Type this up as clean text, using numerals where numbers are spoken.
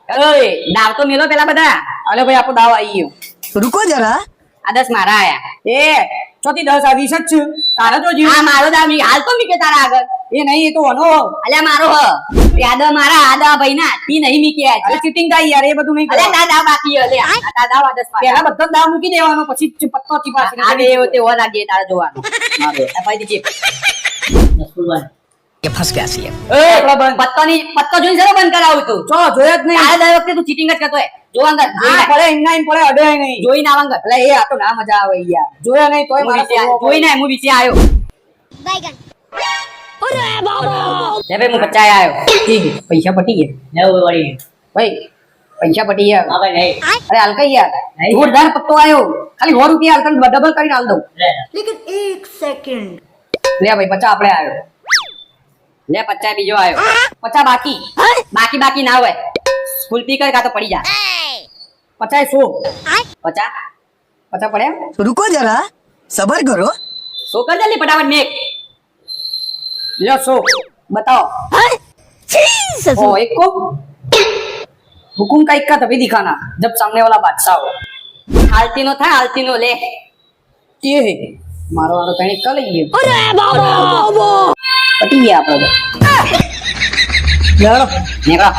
ઓય દાવ તો મેલો પેલા બધા. અલે ભાઈ આપણો દાવ આવી ગયો. रुको जरा આ 10 મારા આયા. એ ચોથી 10 આ 20 જ છે. તારા તો જીવ. આ મારો દાવ મી હાલ તો મીકે તારા આગળ. એ નહીં, એ તો ઓનો. અલ્યા મારો હ. યાદ મારા આદા ભાઈના તી નહીં મીકે આજ. અરે ચીટિંગ થાય યાર, એ બધું નહીં અલ્યા કરવાનું. તા દાવ બાકી હે લે. આ તા દાવ આ 10 પહેલા બધો દાવ મૂકી દેવાનો, પછી પત્તો ચીપાસી આ બે તે હો લાગે તારે જોવાનું. આ ભાઈ દી ये फंस गया सी એ આપડા બંધ. પત્તો જોઈને જરો બંધ કરાવું તું. ચો જોયા જ નહીં. તારે દર વખતે તું ચીટિંગ જ કરતો હે. જો અંદર આ પડે એમના એમ પડે, અડે નહીં. જોઈને આવ અંદર. એટલે એ આ તો ના મજા આવે યાર. જોયા નહીં તોય મારા જોઈને હું બીજે આવ્યો. લે ભાઈ હું બચાય આવ્યો. પૈસા પટી ગયા. લેવું વળી. ભાઈ પૈસા પટી ગયા. હા ભાઈ નહીં. અરે હાલ કઈ યાર, નહીં. જોરદાર પત્તો આવ્યો. ખાલી 100 રૂપિયા હાલ તને ડબલ કરીને હાલ દઉં. लेकिन एक सेकंड લે ભાઈ 50 આપણે આવ્યો. લે 50 બીજો આવ્યો. 50 બાકી. બાકી ના હોય. ફૂલ પી કર કા તો પડી જા. 50 100. 50 50 પડ્યા. रुको जरा सबर करो સો કર જલ્દી फटाफट મેક. લ્યો 100 बताओ. ओ एक को हुकुम का इक्का तभी दिखाना जब सामने वाला बादशाह हो. હાલતી નો થાય હાલતી નો લે. ये है मारो वालो तने कल ये पटी गया આપણે તો. નીકળો.